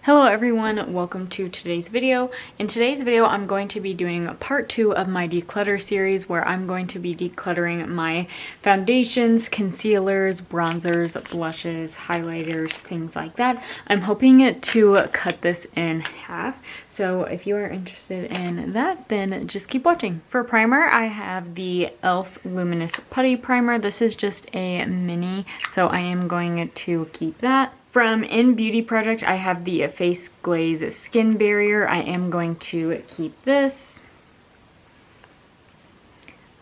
Hello everyone, welcome to today's video. In today's video, I'm going to be doing part 2 of my declutter series where I'm going to be decluttering my foundations, concealers, bronzers, blushes, highlighters, things like that. I'm hoping to cut this in half, so if you are interested in that, then just keep watching. For primer, I have the e.l.f. Luminous Putty Primer. This is just a mini, so I am going to keep that. From In Beauty Project, I have the Face Glaze Skin Barrier. I am going to keep this.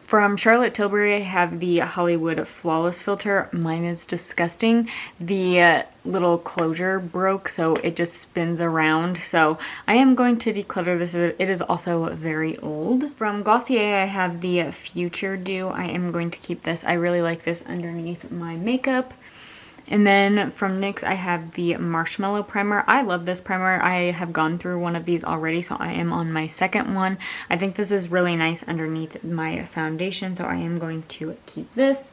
From Charlotte Tilbury, I have the Hollywood Flawless Filter. Mine is disgusting. The little closure broke, so it just spins around. So I am going to declutter this. It is also very old. From Glossier, I have the Future Dew. I am going to keep this. I really like this underneath my makeup. And then from NYX, I have the Marshmallow Primer. I love this primer. I have gone through one of these already, so I am on my second one. I think this is really nice underneath my foundation, so I am going to keep this.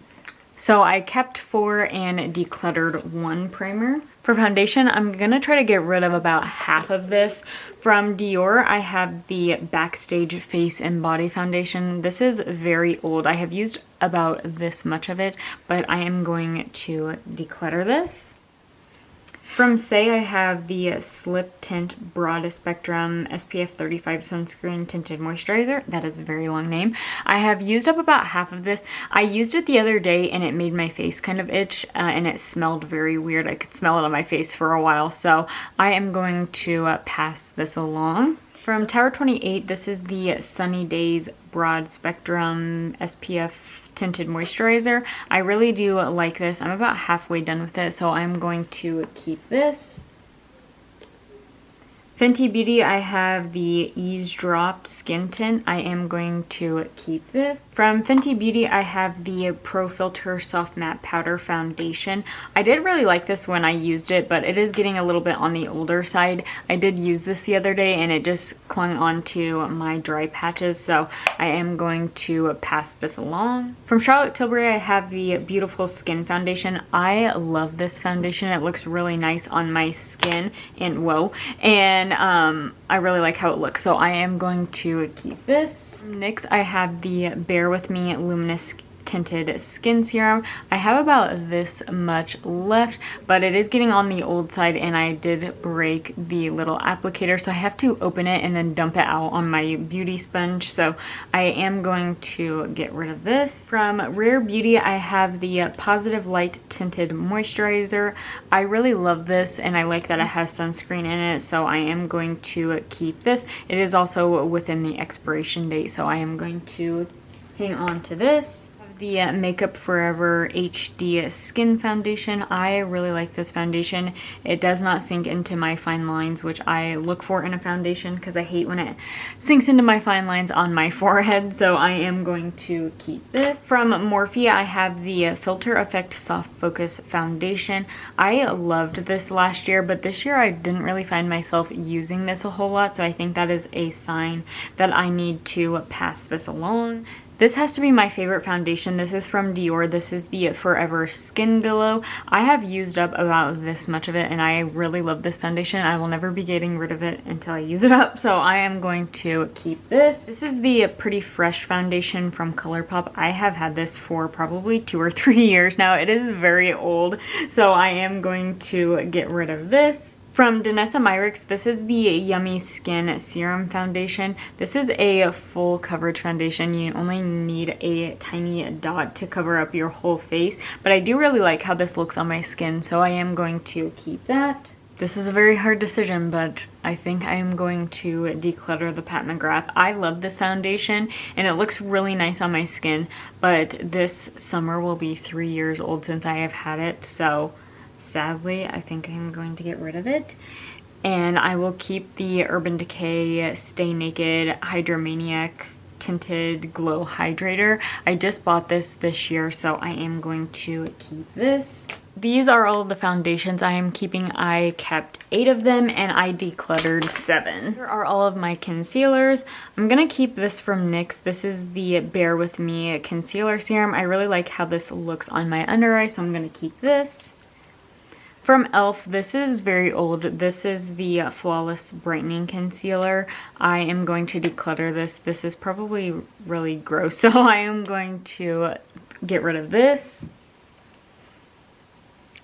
So I kept 4 and decluttered 1 primer. For foundation, I'm gonna try to get rid of about half of this. From Dior, I have the Backstage Face and Body Foundation. This is very old. I have used about this much of it, but I am going to declutter this. From Say, I have the Slip Tint Broad Spectrum SPF 35 Sunscreen Tinted Moisturizer. That is a very long name. I have used up about half of this. I used it the other day and it made my face kind of itch and it smelled very weird. I could smell it on my face for a while, so I am going to pass this along. From Tower 28, this is the Sunny Days Broad Spectrum SPF Tinted Moisturizer. I really do like this. I'm about halfway done with it, so I'm going to keep this. Fenty Beauty, I have the Eavesdrop Skin Tint. I am going to keep this. From Fenty Beauty, I have the Pro Filter Soft Matte Powder Foundation. I did really like this when I used it, but it is getting a little bit on the older side. I did use this the other day and it just clung onto my dry patches, so I am going to pass this along. From Charlotte Tilbury, I have the Beautiful Skin Foundation. I love this foundation. It looks really nice on my skin and I really like how it looks, so I am going to keep this. From NYX, I have the Bear With Me Luminous Tinted Skin Serum. I have about this much left, but it is getting on the old side and I did break the little applicator, so I have to open it and then dump it out on my beauty sponge, so I am going to get rid of this. From Rare Beauty, I have the Positive Light Tinted Moisturizer. I really love this and I like that it has sunscreen in it, so I am going to keep this. It is also within the expiration date, so I am going to hang on to this. The Makeup Forever HD Skin Foundation. I really like this foundation. It does not sink into my fine lines, which I look for in a foundation because I hate when it sinks into my fine lines on my forehead, so I am going to keep this. From Morphe, I have the Filter Effect Soft Focus Foundation. I loved this last year, but this year I didn't really find myself using this a whole lot, so I think that is a sign that I need to pass this along. This has to be my favorite foundation. This is from Dior. This is the Forever Skin Glow. I have used up about this much of it and I really love this foundation. I will never be getting rid of it until I use it up, so I am going to keep this. This is the Pretty Fresh Foundation from ColourPop. I have had this for probably 2 or 3 years now. It is very old, so I am going to get rid of this. From Danessa Myricks, this is the Yummy Skin Serum Foundation. This is a full coverage foundation. You only need a tiny dot to cover up your whole face, but I do really like how this looks on my skin, so I am going to keep that. This is a very hard decision, but I think I am going to declutter the Pat McGrath. I love this foundation and it looks really nice on my skin, but this summer will be 3 years old since I have had it, so sadly, I think I'm going to get rid of it. And I will keep the Urban Decay Stay Naked Hydromaniac Tinted Glow Hydrator. I just bought this year, so I am going to keep this. These are all of the foundations I am keeping. I kept 8 of them and I decluttered 7. Here are all of my concealers. I'm gonna keep this from NYX. This is the Bear With Me Concealer Serum. I really like how this looks on my under eye, so I'm gonna keep this. From e.l.f., this is very old. This is the Flawless Brightening Concealer. I am going to declutter this. This is probably really gross, so I am going to get rid of this.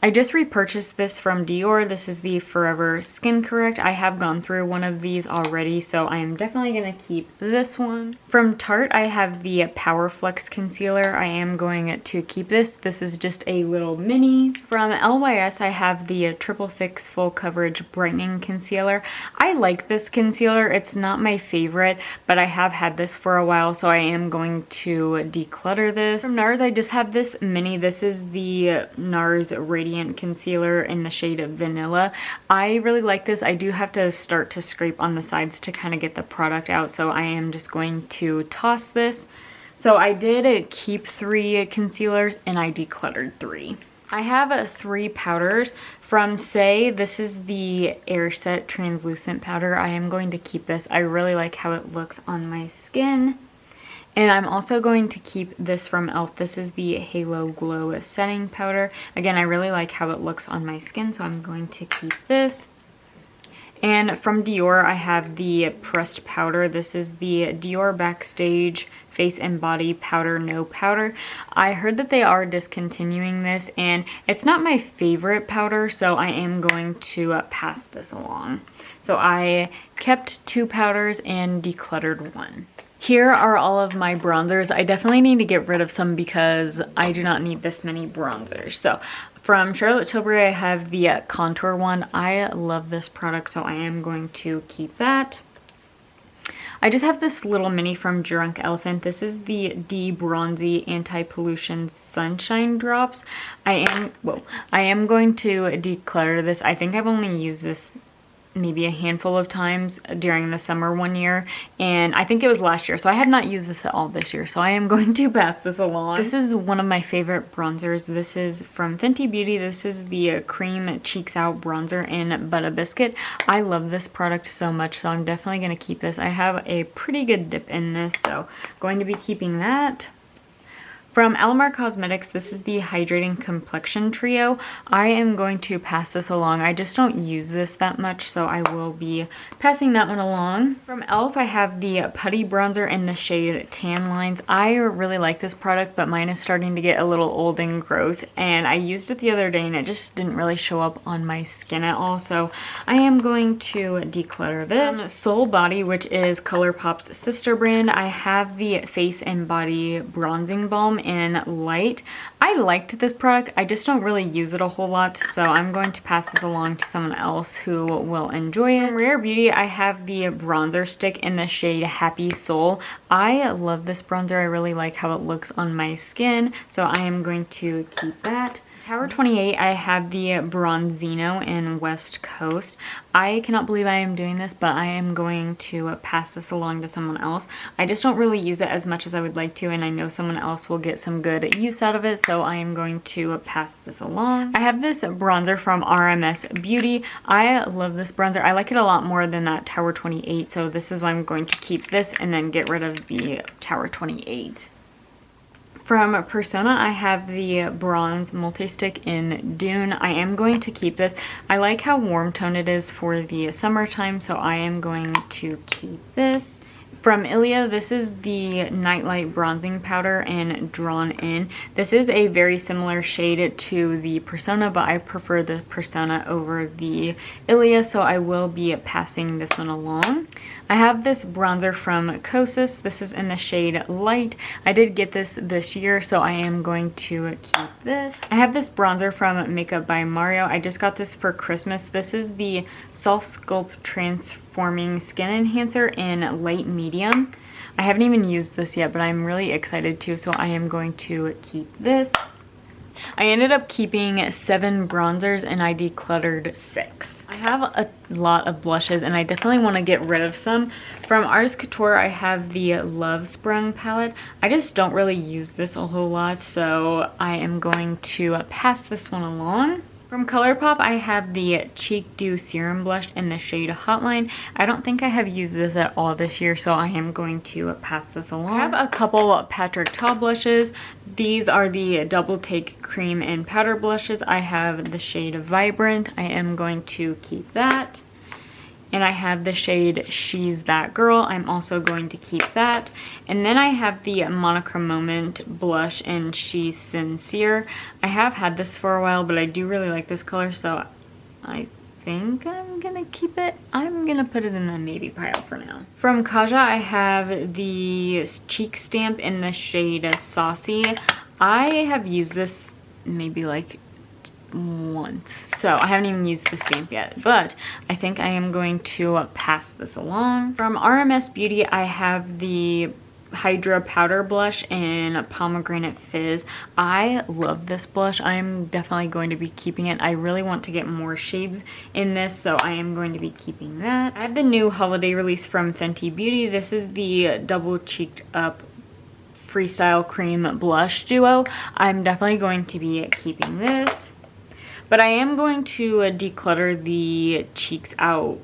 I just repurchased this from Dior. This is the Forever Skin Correct. I have gone through one of these already, so I am definitely going to keep this one. From Tarte, I have the Power Flex Concealer. I am going to keep this. This is just a little mini. From LYS, I have the Triple Fix Full Coverage Brightening Concealer. I like this concealer. It's not my favorite, but I have had this for a while, so I am going to declutter this. From NARS, I just have this mini. This is the NARS Radiant Concealer in the shade of Vanilla. I really like this. I do have to start to scrape on the sides to kind of get the product out, so I am just going to toss this. So I did keep 3 concealers and I decluttered 3. I have 3 powders. From Say, this is the Air Set Translucent Powder. I am going to keep this. I really like how it looks on my skin. And I'm also going to keep this from e.l.f. This is the Halo Glow Setting Powder. Again, I really like how it looks on my skin, so I'm going to keep this. And from Dior, I have the Pressed Powder. This is the Dior Backstage Face and Body Powder No Powder. I heard that they are discontinuing this, and it's not my favorite powder, so I am going to pass this along. So I kept 2 powders and decluttered 1. Here are all of my bronzers. I definitely need to get rid of some because I do not need this many bronzers. So from Charlotte Tilbury, I have the contour one. I love this product, so I am going to keep that. I just have this little mini from Drunk Elephant. This is the De-Bronzy Anti-Pollution Sunshine Drops. I am going to declutter this. I think I've only used this maybe a handful of times during the summer one year, and I think it was last year, so I have not used this at all this year, so I am going to pass this along. This is one of my favorite bronzers. This is from Fenty Beauty. This is the Cream Cheeks Out Bronzer in Butter Biscuit. I love this product so much, so I'm definitely going to keep this. I have a pretty good dip in this, so going to be keeping that. From Alamar Cosmetics, this is the Hydrating Complexion Trio. I am going to pass this along. I just don't use this that much, so I will be passing that one along. From e.l.f., I have the Putty Bronzer in the shade Tan Lines. I really like this product, but mine is starting to get a little old and gross, and I used it the other day, and it just didn't really show up on my skin at all, so I am going to declutter this. From Soul Body, which is ColourPop's sister brand, I have the Face and Body Bronzing Balm in Light. I liked this product. I just don't really use it a whole lot, so I'm going to pass this along to someone else who will enjoy it. From Rare Beauty, I have the bronzer stick in the shade Happy Soul. I love this bronzer. I really like how it looks on my skin, so I am going to keep that. Tower 28, I have the Bronzino in West Coast. I cannot believe I am doing this, but I am going to pass this along to someone else. I just don't really use it as much as I would like to, and I know someone else will get some good use out of it, so I am going to pass this along. I have this bronzer from RMS Beauty. I love this bronzer. I like it a lot more than that Tower 28, so this is why I'm going to keep this and then get rid of the Tower 28. From Persona, I have the Bronze Multi-Stick in Dune. I am going to keep this. I like how warm tone it is for the summertime, so I am going to keep this. From Ilia, this is the Nightlight Bronzing Powder in Drawn In. This is a very similar shade to the Persona, but I prefer the Persona over the Ilia, so I will be passing this one along. I have this bronzer from Kosas. This is in the shade Light. I did get this year, so I am going to keep this. I have this bronzer from Makeup by Mario. I just got this for Christmas. This is the Self Sculpt Transforming Skin Enhancer in Light Medium. I haven't even used this yet, but I'm really excited to, so I am going to keep this. I ended up keeping 7 bronzers and I decluttered 6. I have a lot of blushes and I definitely want to get rid of some. From Artist Couture, I have the Love Sprung palette. I just don't really use this a whole lot, so I am going to pass this one along. From ColourPop, I have the Cheek Dew Serum Blush in the shade Hotline. I don't think I have used this at all this year, so I am going to pass this along. I have a couple Patrick Ta blushes. These are the Double Take Cream and Powder blushes. I have the shade Vibrant. I am going to keep that. And I have the shade She's That Girl. I'm also going to keep that. And then I have the Monochrome Moment blush in She's Sincere. I have had this for a while, but I do really like this color, so I think I'm gonna keep it. I'm gonna put it in the maybe pile for now. From Kaja, I have the Cheek Stamp in the shade Saucy. I have used this maybe like once, so I haven't even used the stamp yet, but I think I am going to pass this along. From RMS Beauty, I have the Hydra Powder Blush in Pomegranate Fizz. I love this blush. I'm definitely going to be keeping it. I really want to get more shades in this, so I am going to be keeping that. I have the new holiday release from Fenty Beauty. This is the Double Cheeked Up Freestyle Cream Blush Duo. I'm definitely going to be keeping this. But I am going to declutter the Cheeks Out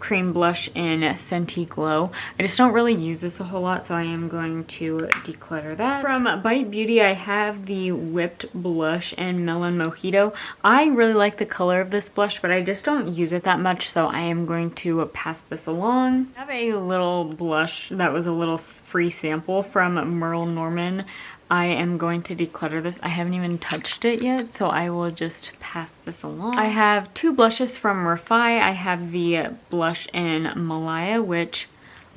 cream blush in Fenty Glow. I just don't really use this a whole lot, so I am going to declutter that. From Bite Beauty, I have the Whipped Blush in Melon Mojito. I really like the color of this blush, but I just don't use it that much, so I am going to pass this along. I have a little blush that was a little free sample from Merle Norman. I am going to declutter this. I haven't even touched it yet, so I will just pass this along. I have two blushes from Refi. I have the blush in Malaya, which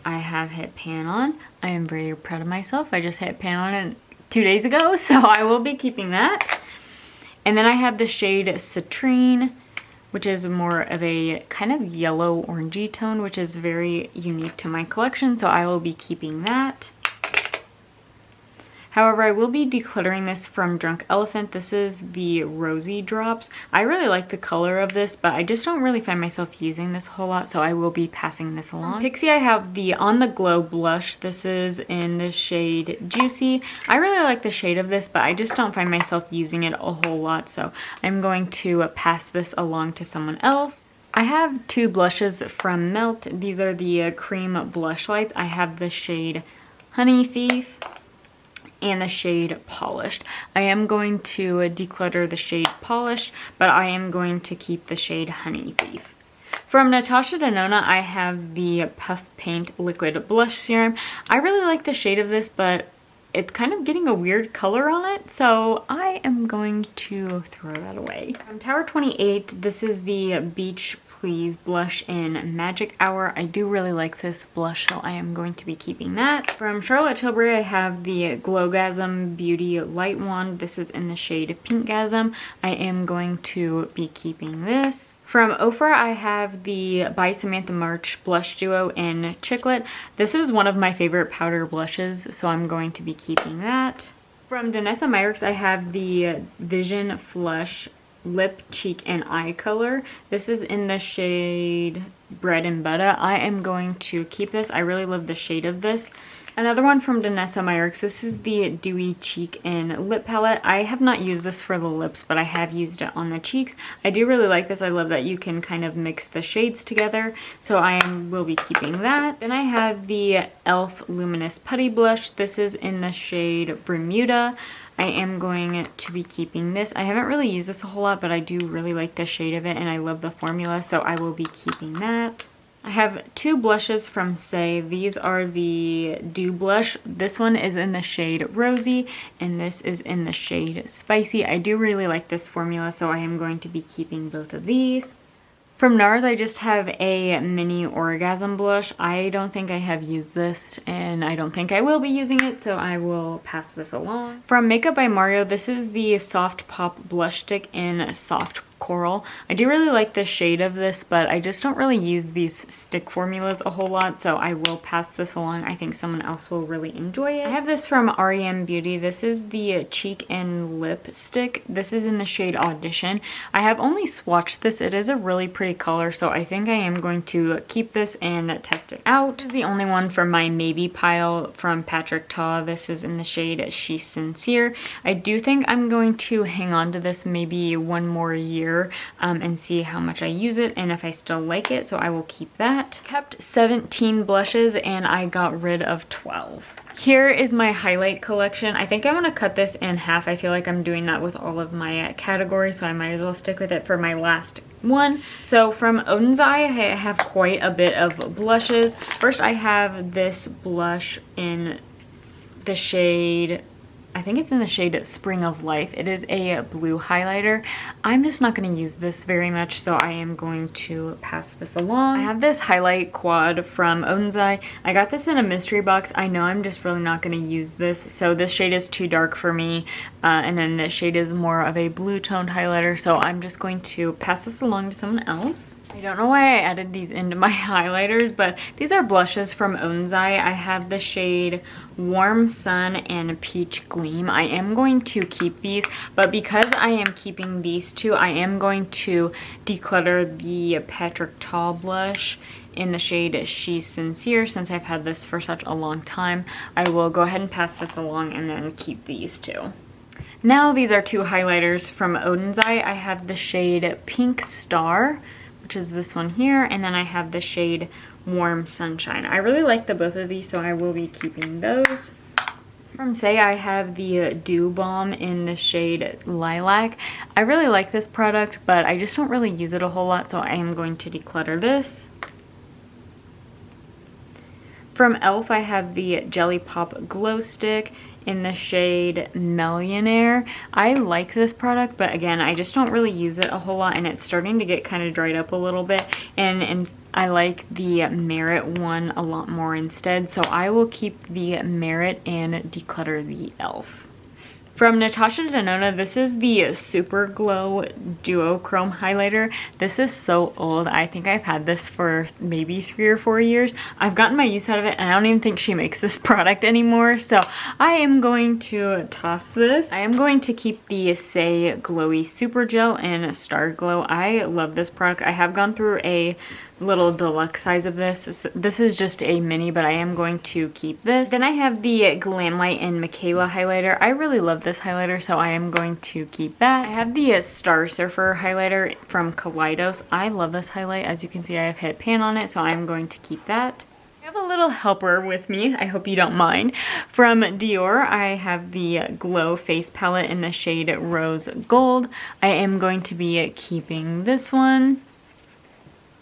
I have hit pan on. I am very proud of myself. I just hit pan on it 2 days ago, so I will be keeping that. And then I have the shade Citrine, which is more of a kind of yellow orangey tone, which is very unique to my collection, so I will be keeping that. However, I will be decluttering this from Drunk Elephant. This is the Rosy Drops. I really like the color of this, but I just don't really find myself using this a whole lot, so I will be passing this along. From Pixie, I have the On The Glow blush. This is in the shade Juicy. I really like the shade of this, but I just don't find myself using it a whole lot, so I'm going to pass this along to someone else. I have two blushes from Melt. These are the cream blush lights. I have the shade Honey Thief and the shade Polished. I am going to declutter the shade Polished, but I am going to keep the shade Honey Thief. From Natasha Denona, I have the Puff Paint Liquid Blush Serum. I really like the shade of this, but it's kind of getting a weird color on it, so I am going to throw that away. From Tower 28, this is the Beach Please blush in Magic Hour. I do really like this blush, so I am going to be keeping that. From Charlotte Tilbury, I have the Glowgasm Beauty Light Wand. This is in the shade Pinkgasm. I am going to be keeping this. From Ofra, I have the By Samantha March Blush Duo in Chiclet. This is one of my favorite powder blushes, so I'm going to be keeping that. From Danessa Myricks, I have the Vision Flush Lip, Cheek, and Eye color. This is in the shade Bread and Butter. I am going to keep this. I really love the shade of this. Another one from Danessa Myricks. This is the Dewy Cheek and Lip Palette. I have not used this for the lips, but I have used it on the cheeks. I do really like this. I love that you can kind of mix the shades together, so I will be keeping that. Then I have the e.l.f. Luminous Putty Blush. This is in the shade Bermuda. I am going to be keeping this. I haven't really used this a whole lot, but I do really like the shade of it, and I love the formula, so I will be keeping that. I have two blushes from Say. These are the Dew Blush. This one is in the shade Rosy, and this is in the shade Spicy. I do really like this formula, so I am going to be keeping both of these. From NARS, I just have a mini Orgasm blush. I don't think I have used this, and I don't think I will be using it, so I will pass this along. From Makeup by Mario, this is the Soft Pop Blush Stick in Soft Coral. I do really like the shade of this, but I just don't really use these stick formulas a whole lot, so I will pass this along. I think someone else will really enjoy it. I have this from REM Beauty. This is the cheek and lip stick. This is in the shade Audition. I have only swatched this. It is a really pretty color, so I think I am going to keep this and test it out. This is the only one from my maybe pile from Patrick Ta. This is in the shade She's Sincere. I do think I'm going to hang on to this maybe one more year and see how much I use it and if I still like it, so I will keep that. Kept 17 blushes and I got rid of 12. Here is my highlight collection. I think I want to cut this in half. I feel like I'm doing that with all of my categories, so I might as well stick with it for my last one. So from Oden's Eye, I have quite a bit of blushes. First, I have this blush in the shade, I think it's in the shade Spring of Life. It is a blue highlighter. I'm just not going to use this very much, so I am going to pass this along. I have this highlight quad from Oden's Eye. I got this in a mystery box. I know I'm just really not going to use this, so this shade is too dark for me, and then this shade is more of a blue toned highlighter, so I'm just going to pass this along to someone else. I don't know why I added these into my highlighters, but these are blushes from Oden's Eye. I have the shade Warm Sun and Peach Gleam. I am going to keep these, but because I am keeping these two, I am going to declutter the Patrick Ta blush in the shade She's Sincere. Since I've had this for such a long time, I will go ahead and pass this along and then keep these two. Now these are two highlighters from Oden's Eye. I have the shade Pink Star, which is this one here, and then I have the shade Warm Sunshine. I really like the both of these, so I will be keeping those. From Say, I have the Dew Balm in the shade Lilac. I really like this product, but I just don't really use it a whole lot, so I am going to declutter this. From e.l.f. I have the Jelly Pop Glow Stick in the shade Millionaire. I like this product, but again, I just don't really use it a whole lot, and it's starting to get kind of dried up a little bit, and I like the Merit one a lot more instead, so I will keep the Merit and declutter the e.l.f. From Natasha Denona, this is the Super Glow Duochrome Highlighter. This is so old. I think I've had this for maybe 3 or 4 years. I've gotten my use out of it, and I don't even think she makes this product anymore, so I am going to toss this. I am going to keep the Say Glowy Super Gel in Star Glow. I love this product. I have gone through a little deluxe size of this. This is just a mini, but I am going to keep this. Then I have the Glamlight and Michaela highlighter. I really love this highlighter, so I am going to keep that. I have the Star Surfer highlighter from Kaleidos. I love this highlight. As you can see, I have hit pan on it, so I'm going to keep that. I have a little helper with me. I hope you don't mind. From Dior, I have the Glow Face Palette in the shade Rose Gold. I am going to be keeping this one.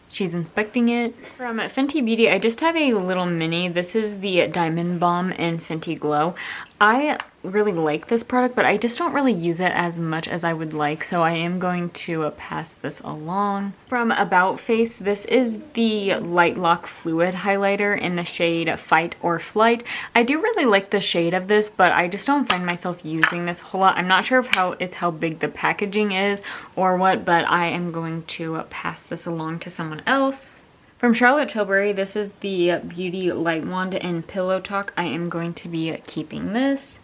She's inspecting it. From Fenty Beauty, I just have a little mini. This is the Diamond Balm in Fenty Glow. I really like this product, but I just don't really use it as much as I would like, so I am going to pass this along. From About Face, this is the Light Lock Fluid Highlighter in the shade Fight or Flight. I do really like the shade of this, but I just don't find myself using this a whole lot. I'm not sure if how big the packaging is or what, but I am going to pass this along to someone else. From Charlotte Tilbury, this is the Beauty Light Wand in Pillow Talk. I am going to be keeping this.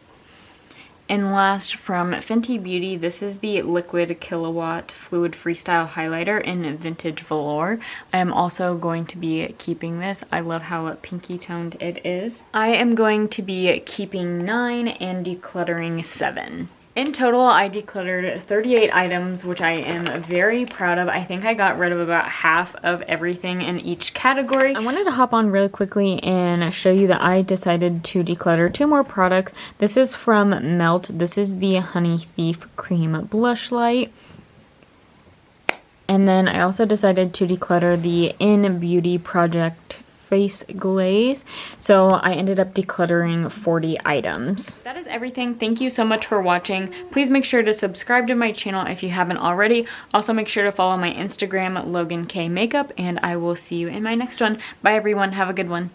And last, from Fenty Beauty, this is the Liquid Kilowatt Fluid Freestyle Highlighter in Vintage Velour. I am also going to be keeping this. I love how pinky toned it is. I am going to be keeping 9 and decluttering 7. In total, I decluttered 38 items, which I am very proud of. I think I got rid of about half of everything in each category. I wanted to hop on really quickly and show you that I decided to declutter 2 more products. This is from Melt. This is the Honey Thief Cream Blush Light. And then I also decided to declutter the In Beauty Project Face Glaze. So I ended up decluttering 40 items. That is everything. Thank you so much for watching. Please make sure to subscribe to my channel if you haven't already. Also make sure to follow my Instagram, Logan K Makeup, and I will see you in my next one. Bye everyone. Have a good one.